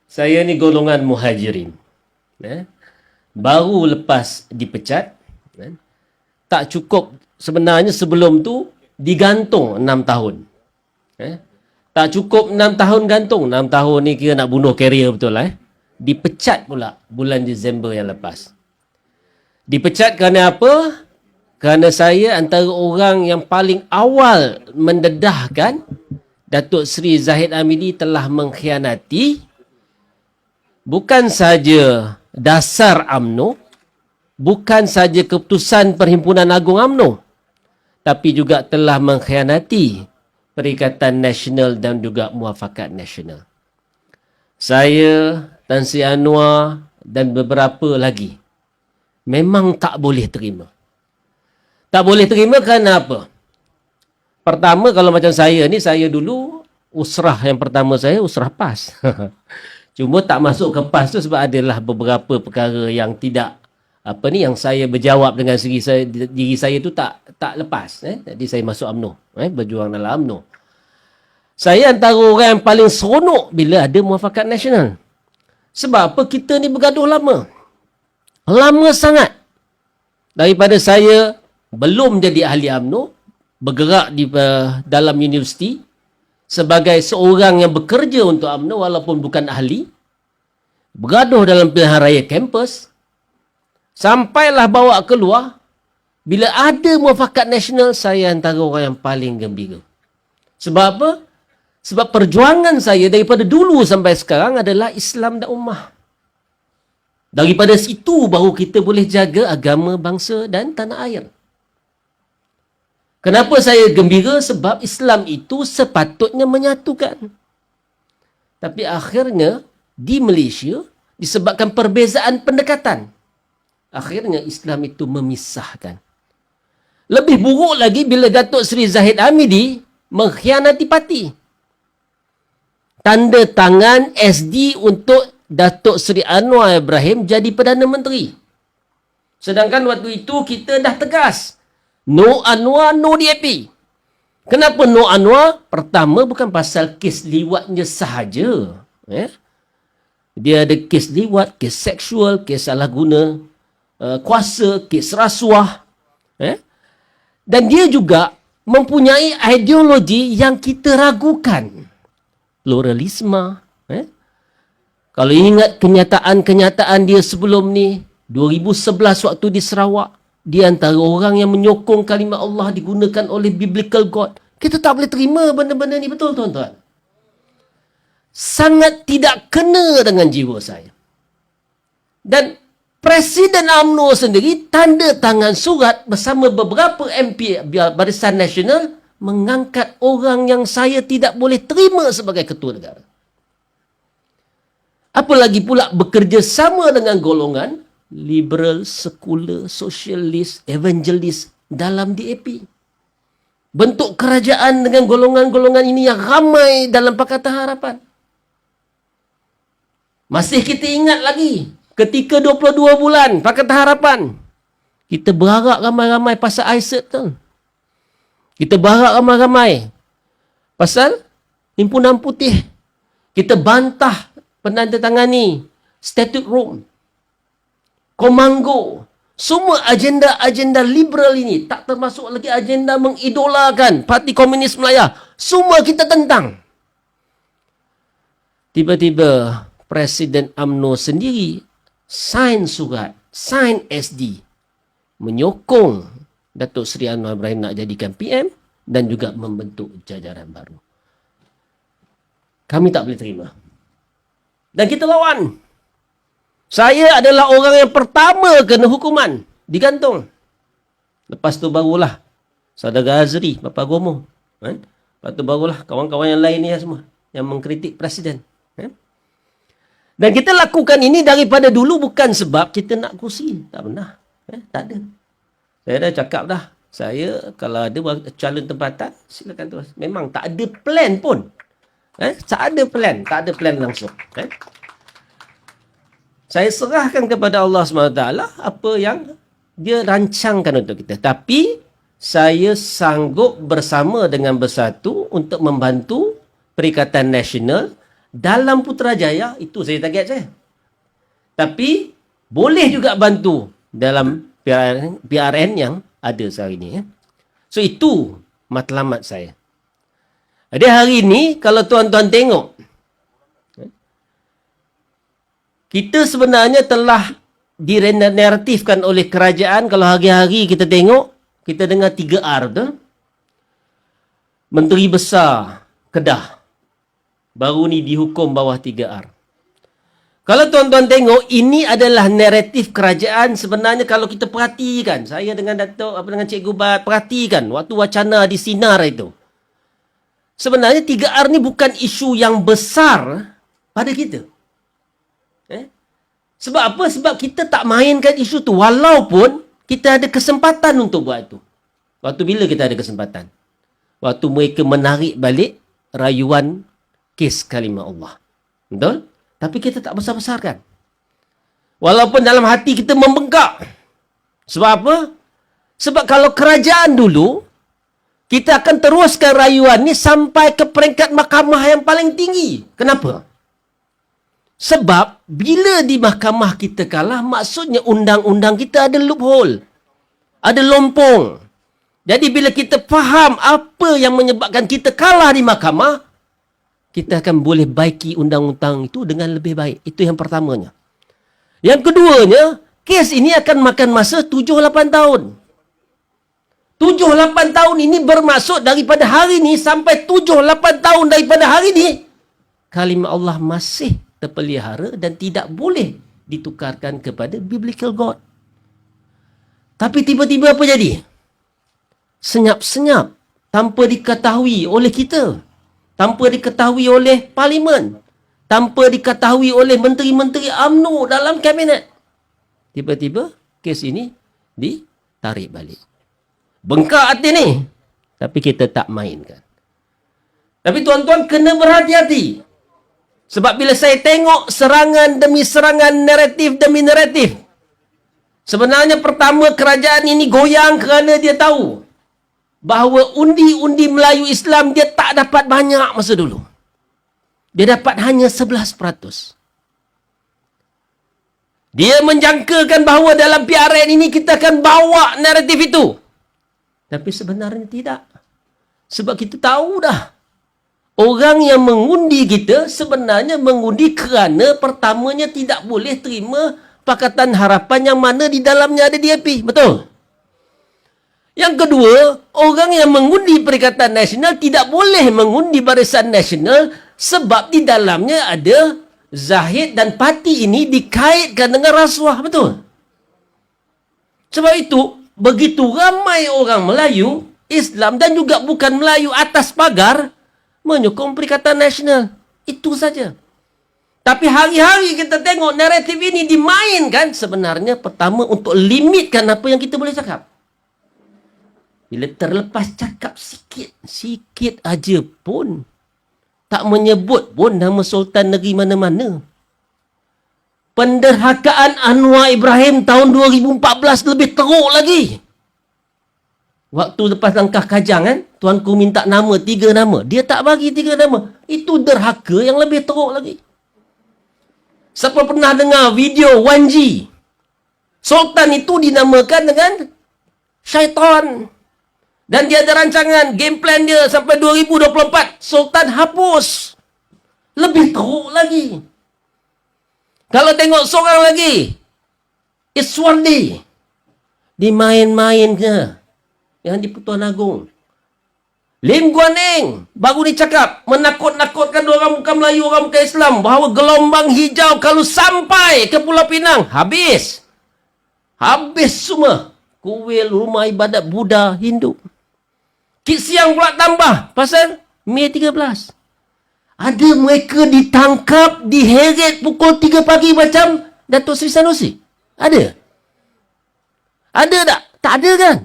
Saya ni golongan muhajirin. Baru lepas dipecat. Tak cukup, sebenarnya sebelum tu digantung 6 tahun. Tak cukup 6 tahun gantung. 6 tahun ni kira nak bunuh karier betul lah. Dipecat pula bulan Disember yang lepas. Dipecat kerana apa? Kerana saya antara orang yang paling awal mendedahkan Datuk Seri Zahid Hamidi telah mengkhianati bukan saja dasar UMNO, bukan saja keputusan Perhimpunan Agung UMNO, tapi juga telah mengkhianati Perikatan Nasional dan juga Muafakat Nasional. Saya, Tan Sri Anwar dan beberapa lagi memang tak boleh terima. Tak boleh terima kerana apa? Pertama, kalau macam saya ni, saya dulu usrah yang pertama saya, usrah PAS. Cuma tak masuk ke PAS tu sebab adalah beberapa perkara yang tidak, yang saya berjawab dengan diri saya tu tak lepas. Jadi saya masuk UMNO, berjuang dalam UMNO. Saya antara orang yang paling seronok bila ada Muafakat Nasional. Sebab apa? Kita ni bergaduh lama. Lama sangat. Daripada saya belum jadi ahli UMNO, bergerak di dalam universiti sebagai seorang yang bekerja untuk UMNO walaupun bukan ahli, bergaduh dalam pilihan raya kampus, sampailah bawa keluar. Bila ada Muafakat Nasional, saya antara orang yang paling gembira. Sebab apa? Sebab perjuangan saya daripada dulu sampai sekarang adalah Islam dan ummah. Daripada situ baru kita boleh jaga agama, bangsa dan tanah air. Kenapa saya gembira? Sebab Islam itu sepatutnya menyatukan. Tapi akhirnya di Malaysia, disebabkan perbezaan pendekatan, akhirnya Islam itu memisahkan. Lebih buruk lagi bila Datuk Seri Zahid Hamidi mengkhianati parti. Tanda tangan SD untuk Datuk Seri Anwar Ibrahim jadi Perdana Menteri. Sedangkan waktu itu kita dah tegas. No Anwar, no DAP. Kenapa no Anwar? Pertama, bukan pasal kes liwatnya sahaja. Dia ada kes liwat, kes seksual, kes salah guna kuasa, kes rasuah. Dan dia juga mempunyai ideologi yang kita ragukan. Pluralisme. Kalau ingat kenyataan-kenyataan dia sebelum ni, 2011 waktu di Sarawak, dia antara orang yang menyokong kalimat Allah digunakan oleh biblical God. Kita tak boleh terima benda-benda ni, betul tuan-tuan? Sangat tidak kena dengan jiwa saya. Dan Presiden UMNO sendiri tanda tangan surat bersama beberapa MP Barisan Nasional mengangkat orang yang saya tidak boleh terima sebagai ketua negara. Apalagi pula bekerja sama dengan golongan liberal, sekular, sosialis, evangelis dalam DAP. Bentuk kerajaan dengan golongan-golongan ini yang ramai dalam Pakatan Harapan. Masih kita ingat lagi ketika 22 bulan Pakatan Harapan, kita berharap ramai-ramai pasal ISET tu. Kita berharap ramai-ramai pasal Himpunan Putih. Kita bantah penandatangani Statute Rome, Komanggo, semua agenda-agenda liberal ini, tak termasuk lagi agenda mengidolakan Parti Komunis Melaya, semua kita tentang. Tiba-tiba Presiden UMNO sendiri sign surat, sign SD, menyokong Datuk Seri Anwar Ibrahim nak jadikan PM dan juga membentuk jajaran baru. Kami tak boleh terima. Dan kita lawan. Saya adalah orang yang pertama kena hukuman, digantung. Lepas tu barulah Saudara Azri, Bapa Gomo. Lepas tu barulah kawan-kawan yang lain ni semua yang mengkritik Presiden. Dan kita lakukan ini daripada dulu bukan sebab kita nak kursi. Tak pernah. Tak ada. Saya dah cakap dah. Saya kalau ada calon tempatan, silakan terus. Memang tak ada plan pun. Tak ada plan. Tak ada plan langsung. Saya serahkan kepada Allah SWT apa yang dia rancangkan untuk kita. Tapi saya sanggup bersama dengan Bersatu untuk membantu Perikatan Nasional dalam Putrajaya, itu saya target saya. Tapi boleh juga bantu dalam PRN yang ada sehari ini. So itu matlamat saya. Jadi hari ini kalau tuan-tuan tengok, kita sebenarnya telah dinaratifkan oleh kerajaan. Kalau hari-hari kita tengok, kita dengar 3R tu. Menteri Besar Kedah baru ni dihukum bawah 3R. Kalau tuan-tuan tengok, ini adalah naratif kerajaan. Sebenarnya kalau kita perhatikan, saya dengan dengan Cikgu Bat perhatikan waktu wacana di Sinar itu. Sebenarnya 3R ni bukan isu yang besar pada kita. Sebab apa? Sebab kita tak mainkan isu tu. Walaupun kita ada kesempatan untuk buat itu. Waktu bila kita ada kesempatan? Waktu mereka menarik balik rayuan kes kalimah Allah. Betul? Tapi kita tak besar-besarkan. Walaupun dalam hati kita membengkak. Sebab apa? Sebab kalau kerajaan dulu, kita akan teruskan rayuan ni sampai ke peringkat mahkamah yang paling tinggi. Kenapa? Sebab bila di mahkamah kita kalah, maksudnya undang-undang kita ada loophole. Ada lompong. Jadi bila kita faham apa yang menyebabkan kita kalah di mahkamah, kita akan boleh baiki undang-undang itu dengan lebih baik. Itu yang pertamanya. Yang keduanya, kes ini akan makan masa 7-8 tahun. 7-8 tahun ini bermaksud daripada hari ini sampai 7-8 tahun daripada hari ini, kalimah Allah masih terpelihara dan tidak boleh ditukarkan kepada biblical God. Tapi tiba-tiba apa jadi? Senyap-senyap tanpa diketahui oleh kita, tanpa diketahui oleh parlimen, tanpa diketahui oleh menteri-menteri UMNO dalam kabinet. Tiba-tiba kes ini ditarik balik. Bengkak hati ni. Tapi kita tak mainkan. Tapi tuan-tuan kena berhati-hati. Sebab bila saya tengok serangan demi serangan, naratif demi naratif, sebenarnya pertama kerajaan ini goyang kerana dia tahu bahawa undi-undi Melayu Islam dia tak dapat banyak masa dulu. Dia dapat hanya 11%. Dia menjangkakan bahawa dalam PRN ini kita akan bawa naratif itu. Tapi sebenarnya tidak. Sebab kita tahu dah. Orang yang mengundi kita sebenarnya mengundi kerana pertamanya tidak boleh terima Pakatan Harapan yang mana di dalamnya ada DAP. Betul? Yang kedua, orang yang mengundi Perikatan Nasional tidak boleh mengundi Barisan Nasional sebab di dalamnya ada Zahid dan parti ini dikaitkan dengan rasuah. Betul? Sebab itu, begitu ramai orang Melayu, Islam dan juga bukan Melayu atas pagar menyokong Perikatan Nasional. Itu saja. Tapi hari-hari kita tengok naratif ini dimainkan sebenarnya pertama untuk limitkan apa yang kita boleh cakap. Bila terlepas cakap sikit aja pun, tak menyebut pun nama Sultan Negeri mana-mana. Penderhakaan Anwar Ibrahim tahun 2014 lebih teruk lagi. Waktu lepas langkah Kajang kan, tuanku minta nama 3 nama. Dia tak bagi 3 nama. Itu derhaka yang lebih teruk lagi. Siapa pernah dengar video 1G? Sultan itu dinamakan dengan syaitan. Dan dia ada rancangan, game plan dia sampai 2024. Sultan hapus. Lebih teruk lagi. Kalau tengok seorang lagi, Iswardi, dimain-mainnya yang di Pertuan Agong. Lim Guan Eng baru dicakap menakut-nakutkan orang bukan Melayu, orang bukan Islam, bahawa gelombang hijau kalau sampai ke Pulau Pinang habis semua kuil rumah ibadat Buddha Hindu. Kit Siang pula tambah pasal Mei 13. Ada mereka ditangkap, diheret pukul 3 pagi macam Datuk Seri Sanusi. Ada tak? Tak ada kan?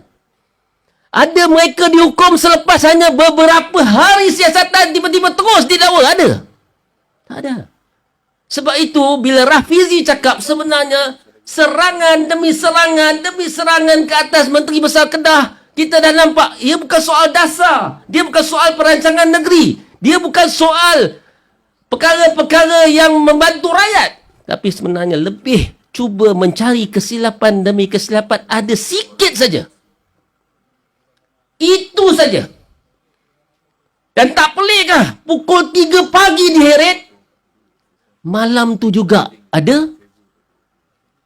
Ada mereka dihukum selepas hanya beberapa hari siasatan, tiba-tiba terus didakwa. Ada? Tak ada. Sebab itu, bila Rafizi cakap sebenarnya serangan demi serangan ke atas Menteri Besar Kedah, kita dah nampak, ia bukan soal dasar. Dia bukan soal perancangan negeri. Dia bukan soal perkara-perkara yang membantu rakyat. Tapi sebenarnya lebih cuba mencari kesilapan demi kesilapan. Ada sikit saja. Itu saja. Dan tak pelikkah pukul 3 pagi di Heret, malam tu juga ada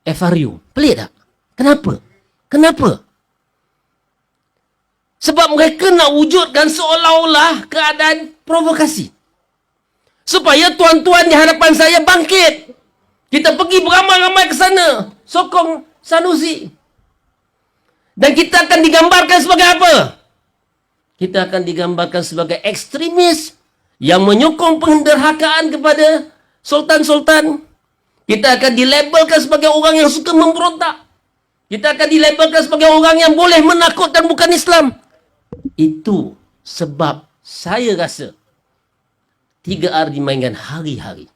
FRU. Pelik tak? Kenapa? Kenapa? Sebab mereka nak wujudkan seolah-olah keadaan provokasi. Supaya tuan-tuan di hadapan saya bangkit. Kita pergi beramai-ramai ke sana. Sokong Sanusi. Dan kita akan digambarkan sebagai apa? Kita akan digambarkan sebagai ekstremis yang menyokong penderhakaan kepada sultan-sultan. Kita akan dilabelkan sebagai orang yang suka memberontak. Kita akan dilabelkan sebagai orang yang boleh menakutkan bukan Islam. Itu sebab saya rasa 3R dimainkan hari-hari.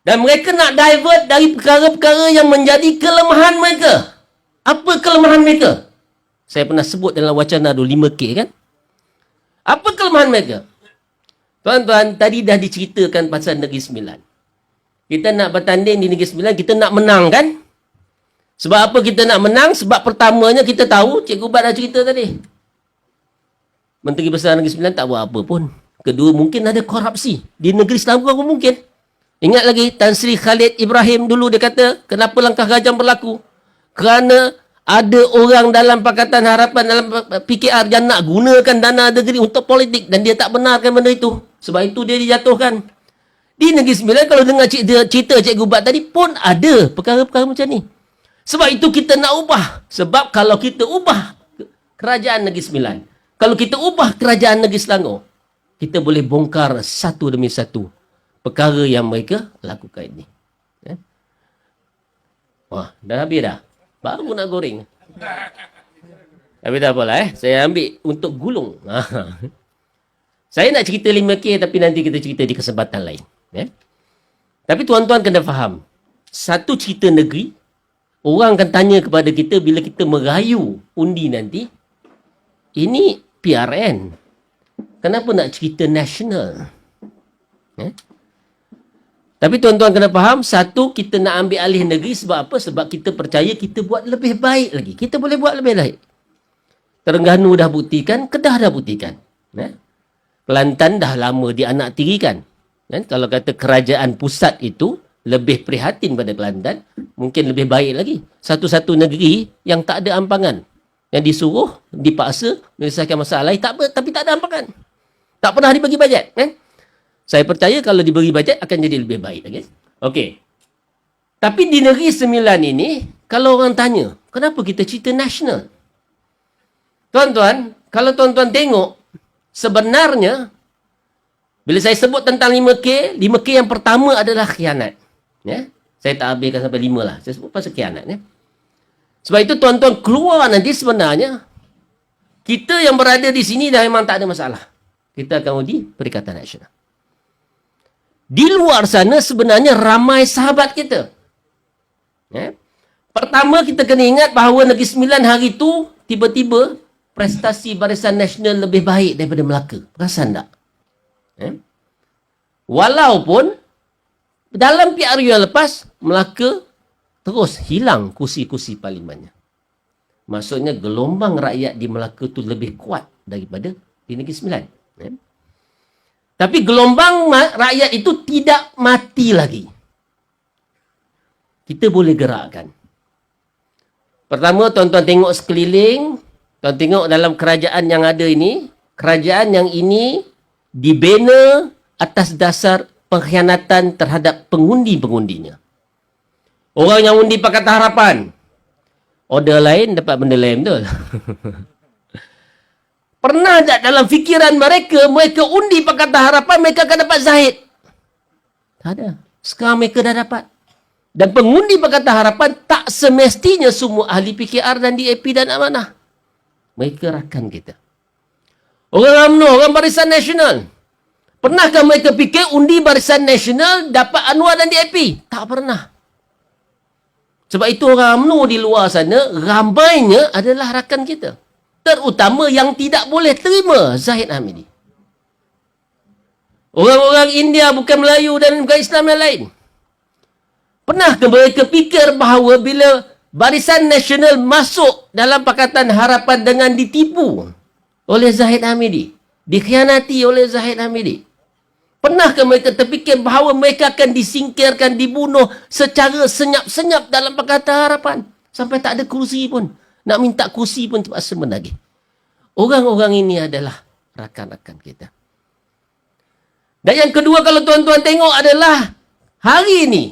Dan mereka nak divert dari perkara-perkara yang menjadi kelemahan mereka. Apa kelemahan mereka? Saya pernah sebut dalam wacana tu 5K kan? Apa kelemahan mereka? Tuan-tuan, tadi dah diceritakan pasal Negeri Sembilan. Kita nak bertanding di Negeri Sembilan, kita nak menang kan? Sebab apa kita nak menang? Sebab pertamanya kita tahu, Cikgu Bat dah cerita tadi. Menteri Besar Negeri Sembilan tak buat apa pun. Kedua, mungkin ada korupsi. Di negeri Selangor pun mungkin. Ingat lagi, Tan Sri Khalid Ibrahim dulu dia kata, kenapa langkah Rajam berlaku? Kerana ada orang dalam Pakatan Harapan, dalam PKR yang nak gunakan dana negeri untuk politik. Dan dia tak benarkan benda itu. Sebab itu dia dijatuhkan. Di Negeri Sembilan, kalau dengar cerita Cikgu Bat tadi, pun ada perkara-perkara macam ni. Sebab itu kita nak ubah. Sebab kalau kita ubah kerajaan Negeri Sembilan, kalau kita ubah kerajaan Negeri Selangor, kita boleh bongkar satu demi satu perkara yang mereka lakukan ini. Wah, dah habis dah. Baru nak goreng. Tapi tak apalah saya ambil untuk gulung. Saya nak cerita 5K tapi nanti kita cerita di kesempatan lain. Tapi tuan-tuan kena faham. Satu cerita negeri, orang akan tanya kepada kita bila kita merayu undi nanti, ini PRN. Kenapa nak cerita nasional? Tapi tuan-tuan kena faham, satu, kita nak ambil alih negeri sebab apa? Sebab kita percaya kita buat lebih baik lagi. Kita boleh buat lebih baik. Terengganu dah buktikan, Kedah dah buktikan. Kelantan dah lama dianaktirikan. Kalau kata kerajaan pusat itu lebih prihatin pada Kelantan, mungkin lebih baik lagi. Satu-satu negeri yang tak ada ampangan. Yang disuruh, dipaksa, menyelesaikan masalah, tapi tak ada ampangan. Tak pernah dibagi bajet. Saya percaya kalau diberi bajet akan jadi lebih baik lagi. Okey. Tapi di Negeri Sembilan ini, kalau orang tanya, kenapa kita cerita nasional? Tuan-tuan, kalau tuan-tuan tengok, sebenarnya, bila saya sebut tentang 5K, 5K yang pertama adalah khianat. Saya tak habiskan sampai 5 lah. Saya sebut pasal khianat. Sebab itu tuan-tuan keluar nanti sebenarnya, kita yang berada di sini dah memang tak ada masalah. Kita akan undi Perikatan Nasional. Di luar sana sebenarnya ramai sahabat kita. Pertama kita kena ingat bahawa Negeri Sembilan hari itu tiba-tiba prestasi Barisan Nasional lebih baik daripada Melaka. Perasan tak? Walaupun dalam PRU yang lepas, Melaka terus hilang kursi-kursi parlimennya. Maksudnya gelombang rakyat di Melaka tu lebih kuat daripada di Negeri Sembilan. Tapi gelombang rakyat itu tidak mati lagi. Kita boleh gerakkan. Pertama, tuan-tuan tengok sekeliling. Tuan tengok dalam kerajaan yang ada ini. Kerajaan yang ini dibina atas dasar pengkhianatan terhadap pengundi-pengundinya. Orang yang undi Pakatan Harapan. Order lain dapat benda lain betul. Pernah tak dalam fikiran mereka, mereka undi Pakatan Harapan, mereka akan dapat Zahid? Tak ada. Sekarang mereka dah dapat. Dan pengundi Pakatan Harapan tak semestinya semua ahli PKR dan DAP dan amanah. Mereka rakan kita. Orang UMNO, orang Barisan Nasional. Pernahkah mereka fikir undi Barisan Nasional dapat Anwar dan DAP? Tak pernah. Sebab itu orang UMNO di luar sana, ramainya adalah rakan kita. Terutama yang tidak boleh terima Zahid Hamidi. Orang-orang India bukan Melayu dan bukan Islam yang lain. Pernahkah mereka fikir bahawa bila Barisan Nasional masuk dalam Pakatan Harapan dengan ditipu oleh Zahid Hamidi, dikhianati oleh Zahid Hamidi? Pernahkah mereka terfikir bahawa mereka akan disingkirkan, dibunuh secara senyap-senyap dalam Pakatan Harapan? Sampai tak ada kursi pun. Nak minta kursi pun terpaksa menagih. Orang-orang ini adalah rakan-rakan kita. Dan yang kedua, kalau tuan-tuan tengok adalah hari ini,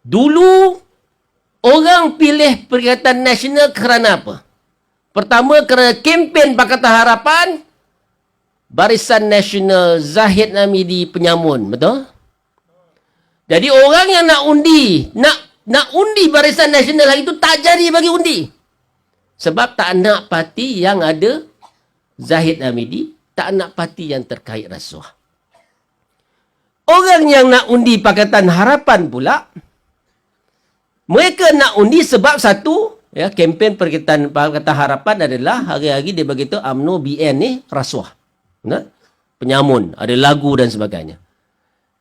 dulu orang pilih Perikatan Nasional kerana apa? Pertama, kerana kempen Pakatan Harapan, Barisan Nasional Zahid Hamidi penyamun, betul? Jadi orang yang nak undi, nak undi Barisan Nasional hari itu tak jadi bagi undi. Sebab tak nak parti yang ada Zahid Hamidi, tak nak parti yang terkait rasuah. Orang yang nak undi Pakatan Harapan pula, mereka nak undi sebab satu, ya, kempen Pakatan Harapan adalah hari-hari dia beritahu UMNO BN ni rasuah. Nah, penyamun, ada lagu dan sebagainya.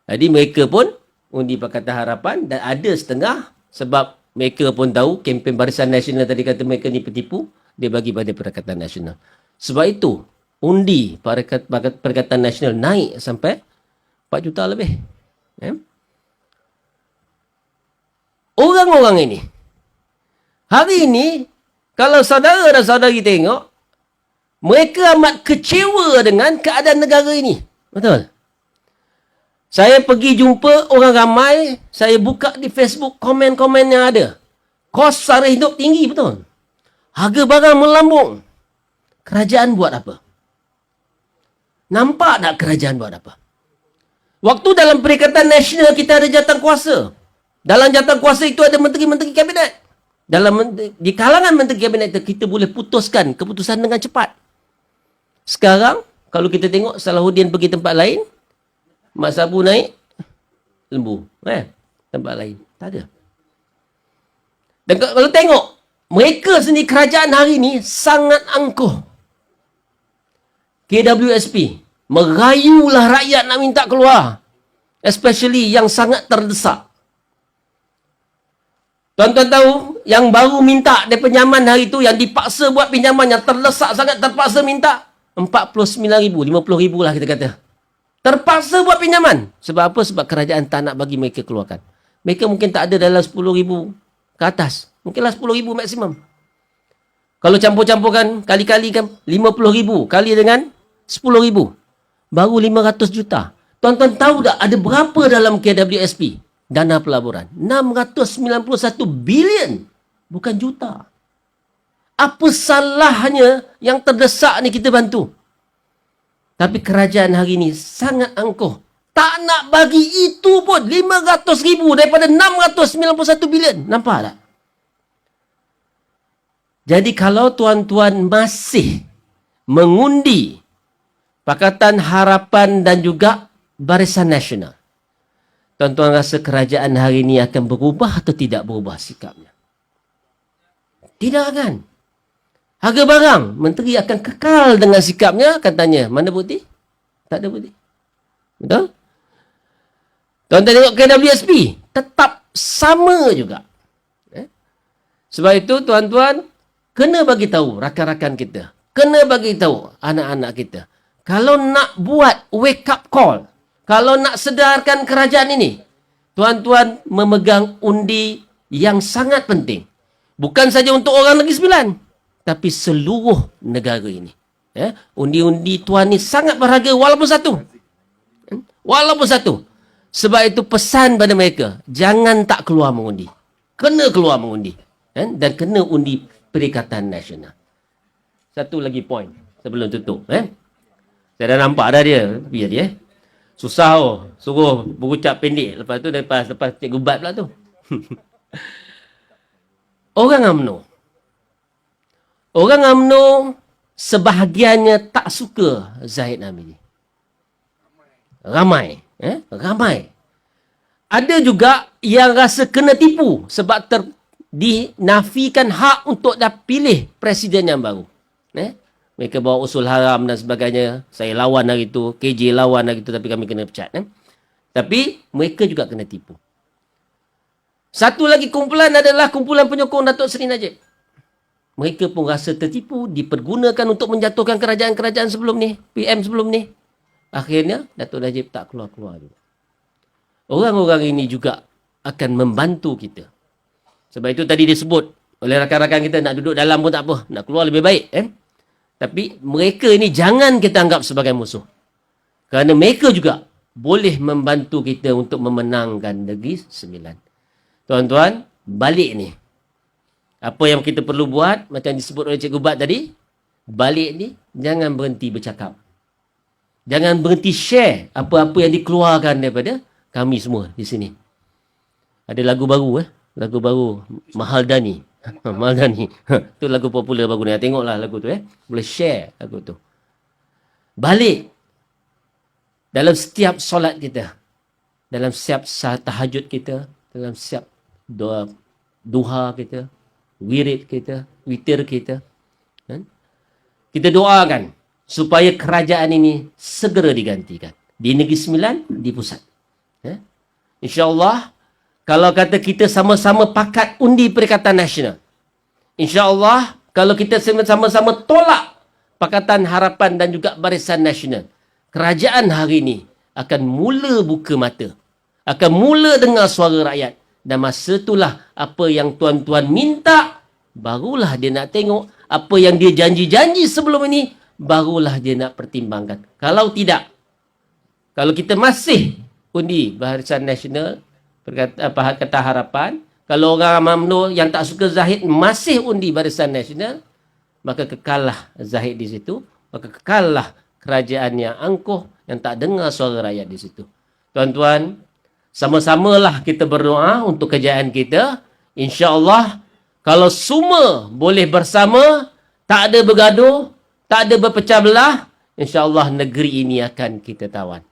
Jadi mereka pun undi Pakatan Harapan dan ada setengah sebab mereka pun tahu kempen Barisan Nasional tadi kata mereka ni penipu, dia bagi pada Perikatan Nasional. Sebab itu, undi Perikatan Nasional naik sampai 4 juta lebih. Ya? Orang-orang ini, hari ini, kalau saudara dan saudari tengok, mereka amat kecewa dengan keadaan negara ini. Betul? Saya pergi jumpa orang ramai, saya buka di Facebook komen-komen yang ada. Kos sara hidup tinggi, betul? Harga barang melambung. Kerajaan buat apa? Nampak tak kerajaan buat apa? Waktu dalam Perikatan Nasional kita ada jawatan kuasa. Dalam jawatan kuasa itu ada menteri-menteri kabinet. Di kalangan menteri kabinet itu kita boleh putuskan keputusan dengan cepat. Sekarang, kalau kita tengok Salahuddin pergi tempat lain, Mak Sabu naik, lembu. Tempat lain. Tak ada. Dan kalau tengok, mereka sendiri kerajaan hari ini sangat angkuh. KWSP, merayulah rakyat nak minta keluar. Especially yang sangat terdesak. Tuan-tuan tahu, yang baru minta dari penyaman hari itu, yang dipaksa buat pinjaman, yang terdesak sangat terpaksa minta, 49,000, 50,000 lah kita kata. Terpaksa buat pinjaman. Sebab apa? Sebab kerajaan tak nak bagi mereka keluarkan. Mereka mungkin tak ada dalam 10,000 ke atas. Mungkinlah 10,000 maksimum. Kalau campur-campurkan, kali-kalikan 50,000 kali dengan 10,000. Baru 500 juta. Tuan-tuan tahu tak ada berapa dalam KWSP? Dana pelaburan. 691 bilion. Bukan juta. Apa salahnya yang terdesak ni kita bantu? Tapi kerajaan hari ini sangat angkuh. Tak nak bagi itu pun 500,000 daripada 691 bilion. Nampak tak? Jadi kalau tuan-tuan masih mengundi Pakatan Harapan dan juga Barisan Nasional, tuan-tuan rasa kerajaan hari ini akan berubah atau tidak berubah sikapnya? Tidak kan? Harga barang, menteri akan kekal dengan sikapnya, katanya. Mana bukti? Tak ada bukti. Betul? Tuan-tuan tengok KWSP, tetap sama juga. Sebab itu, tuan-tuan, kena bagi tahu rakan-rakan kita. Kena bagi tahu anak-anak kita. Kalau nak buat wake up call, kalau nak sedarkan kerajaan ini, tuan-tuan memegang undi yang sangat penting. Bukan saja untuk orang Negeri Sembilan, tapi seluruh negara ini. Undi-undi tuan ni sangat berharga walaupun satu. Walaupun satu. Sebab itu pesan pada mereka, jangan tak keluar mengundi. Kena keluar mengundi. Dan kena undi Perikatan Nasional. Satu lagi poin sebelum tutup. Saya dah nampak dah dia. Biar dia. Susah suruh berucap pendek. Lepas tu, lepas cikgu bat pula tu. Orang UMNO sebahagiannya tak suka Zahid Hamidi. Ramai. Ramai. Ada juga yang rasa kena tipu sebab dinafikan hak untuk dah pilih presiden yang baru. Mereka bawa usul haram dan sebagainya. Saya lawan hari itu, KJ lawan hari itu, tapi kami kena pecat. Kan? Tapi mereka juga kena tipu. Satu lagi kumpulan adalah kumpulan penyokong Datuk Seri Najib. Mereka pun rasa tertipu, dipergunakan untuk menjatuhkan kerajaan-kerajaan sebelum ni, PM sebelum ni. Akhirnya, Datuk Najib tak keluar-keluar juga. Orang-orang ini juga akan membantu kita. Sebab itu tadi disebut oleh rakan-rakan kita, nak duduk dalam pun tak apa, nak keluar lebih baik. Tapi mereka ini jangan kita anggap sebagai musuh. Kerana mereka juga boleh membantu kita untuk memenangkan Negeri Sembilan. Tuan-tuan, balik ni. Apa yang kita perlu buat, macam disebut oleh Cikgu Bat tadi, balik ni, jangan berhenti bercakap. Jangan berhenti share apa-apa yang dikeluarkan daripada kami semua di sini. Ada lagu baru, lagu baru, Mahaldani. Mahaldani. Itu lagu popular baru ni. Tengoklah lagu tu. Boleh share lagu tu. Balik. Dalam setiap solat kita. Dalam setiap tahajud kita. Dalam setiap doa, duha kita. Wirid kita. Witir kita. Kita doakan supaya kerajaan ini segera digantikan. Di Negeri Sembilan, di pusat. InsyaAllah, kalau kata kita sama-sama pakat undi Perikatan Nasional. InsyaAllah, kalau kita sama-sama tolak Pakatan Harapan dan juga Barisan Nasional, kerajaan hari ini akan mula buka mata. Akan mula dengar suara rakyat. Dan masa itulah apa yang tuan-tuan minta, barulah dia nak tengok. Apa yang dia janji-janji sebelum ini, barulah dia nak pertimbangkan. Kalau tidak, kalau kita masih undi Barisan Nasional, Pakatan Harapan, kalau orang UMNO yang tak suka Zahid masih undi Barisan Nasional, maka kekallah Zahid di situ, maka kekallah kerajaan yang angkuh, yang tak dengar suara rakyat di situ. Tuan-tuan, sama-samalah kita berdoa untuk kejayaan kita. InsyaAllah, kalau semua boleh bersama, tak ada bergaduh, tak ada berpecah belah, InsyaAllah negeri ini akan kita tawan.